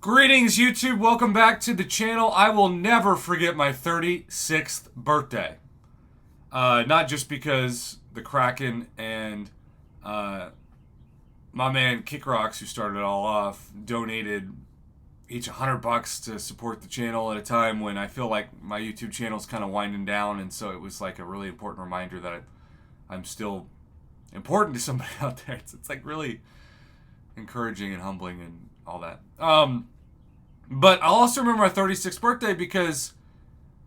Greetings, YouTube. Welcome back to the channel. I will never forget my 36th birthday. Not just because the Kraken and my man Kick Rocks, who started it all off, donated each $100 to support the channel at a time when I feel like my YouTube channel is kind of winding down, and so it was like a really important reminder that I'm still important to somebody out there. It's like really encouraging and humbling and all that. But I'll also remember my 36th birthday because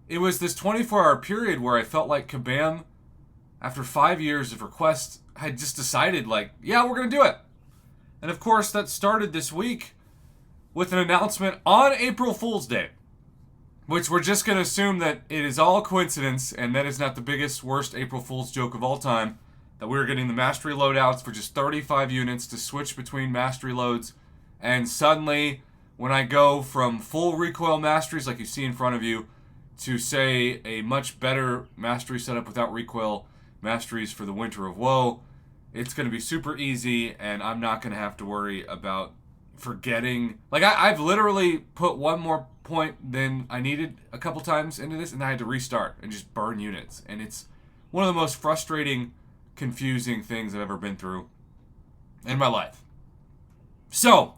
it was this 24-hour period where I felt like Kabam, after 5 years of requests, had just decided, like, yeah, we're going to do it. And of course, that started this week with an announcement on April Fool's Day, which we're just going to assume that it is all coincidence and that is not the biggest, worst April Fool's joke of all time, that we were getting the mastery loadouts for just 35 units to switch between mastery loads, and suddenly, when I go from full recoil masteries like you see in front of you to, say, a much better mastery setup without recoil masteries for the Winter of Woe, it's going to be super easy and I'm not going to have to worry about forgetting. Like, I've literally put one more point than I needed a couple times into this, and I had to restart and just burn units. And it's one of the most frustrating, confusing things I've ever been through in my life. So,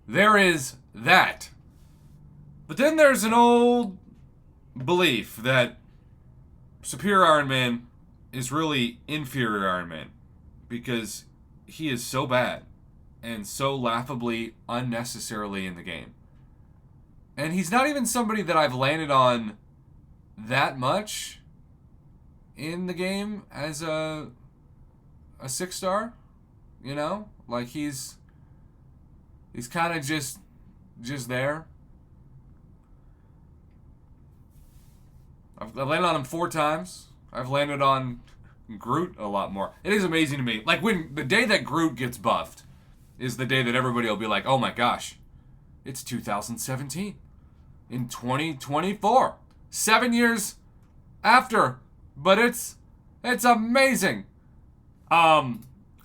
there is that. But then there's an old belief that Superior Iron Man is really inferior Iron Man because he is so bad and so laughably unnecessarily in the game. And he's not even somebody that I've landed on that much in the game as a 6-star, you know? Like, he's kind of just there. I've landed on him 4 times. I've landed on Groot a lot more. It is amazing to me. Like, when the day that Groot gets buffed is the day that everybody will be like, oh my gosh, it's 2017. In 2024. 7 years after. But it's amazing.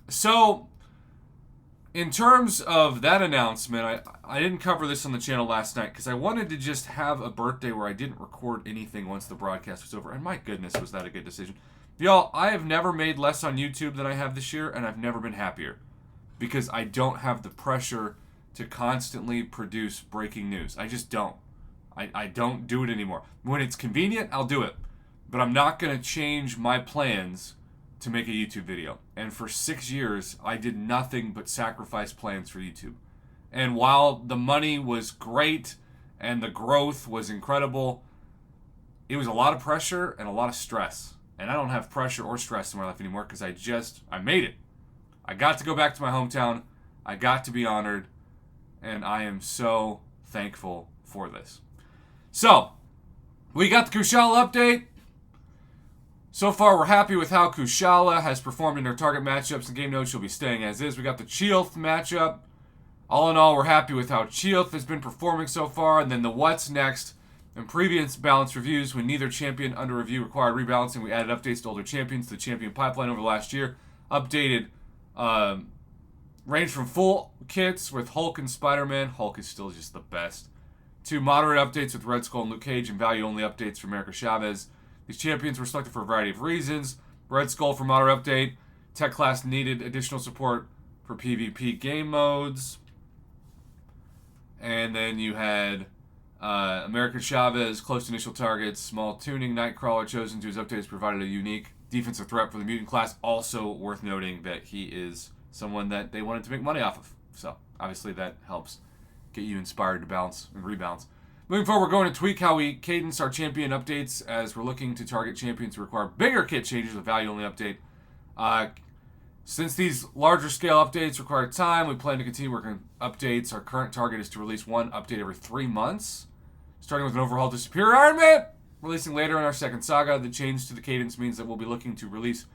So, in terms of that announcement, I didn't cover this on the channel last night because I wanted to just have a birthday where I didn't record anything once the broadcast was over. And my goodness, was that a good decision. Y'all, I have never made less on YouTube than I have this year, and I've never been happier because I don't have the pressure to constantly produce breaking news. I just don't. I don't do it anymore. When it's convenient, I'll do it. But I'm not going to change my plans to make a YouTube video. And for 6 years, I did nothing but sacrifice plans for YouTube. And while the money was great and the growth was incredible, it was a lot of pressure and a lot of stress. And I don't have pressure or stress in my life anymore because I made it. I got to go back to my hometown. I got to be honored. And I am so thankful for this. So, we got the Kushala update. So far, we're happy with how Kushala has performed in her target matchups. In game notes, she'll be staying as is. We got the Chioth matchup. All in all, we're happy with how Chioth has been performing so far. And then the what's next. In previous balance reviews, when neither champion under review required rebalancing, we added updates to older champions to the champion pipeline over the last year. Updated range from full kits with Hulk and Spider-Man. Hulk is still just the best. To moderate updates with Red Skull and Luke Cage, and value-only updates for America Chavez. These champions were selected for a variety of reasons. Red Skull for moderate update. Tech class needed additional support for PvP game modes. And then you had America Chavez, close to initial targets, small tuning. Nightcrawler chosen to his updates provided a unique defensive threat for the mutant class. Also worth noting that he is someone that they wanted to make money off of. So obviously that helps get you inspired to bounce and rebalance. Moving forward, we're going to tweak how we cadence our champion updates as we're looking to target champions who require bigger kit changes with value-only update. Since these larger scale updates require time, we plan to continue working on updates. Our current target is to release one update every 3 months, starting with an overhaul to Superior Iron Man, releasing later in our second saga. The change to the cadence means that we'll be looking to release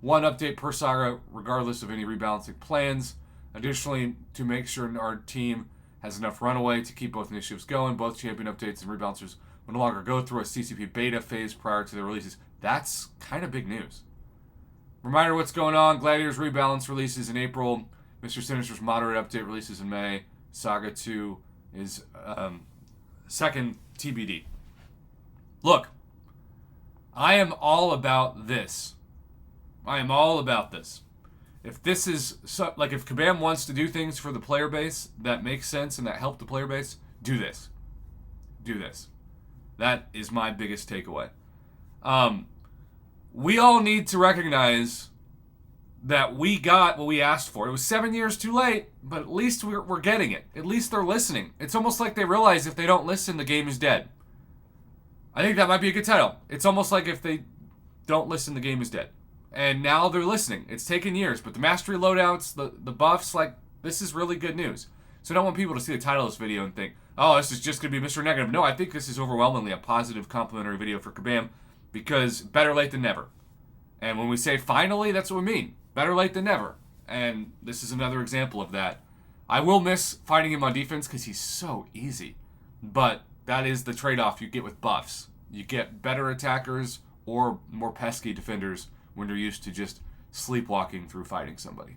one update per saga, regardless of any rebalancing plans. Additionally, to make sure our team has enough runaway to keep both initiatives going, both champion updates and rebalancers will no longer go through a CCP beta phase prior to their releases. That's kind of big news. Reminder what's going on. Gladiators Rebalance releases in April. Mr. Sinister's Moderate Update releases in May. Saga 2 is second TBD. Look, I am all about this. I am all about this. If this is like if Kabam wants to do things for the player base that make sense and that help the player base, do this. Do this. That is my biggest takeaway. We all need to recognize that we got what we asked for. It was 7 years too late, but at least we're getting it. At least they're listening. It's almost like they realize if they don't listen, the game is dead. I think that might be a good title. It's almost like if they don't listen, the game is dead. And now they're listening. It's taken years, but the mastery loadouts, the buffs, like, this is really good news. So I don't want people to see the title of this video and think, oh, this is just going to be Mr. Negative. No, I think this is overwhelmingly a positive, complimentary video for Kabam because better late than never. And when we say finally, that's what we mean. Better late than never. And this is another example of that. I will miss fighting him on defense because he's so easy. But that is the trade-off you get with buffs. You get better attackers or more pesky defenders when you're used to just sleepwalking through fighting somebody.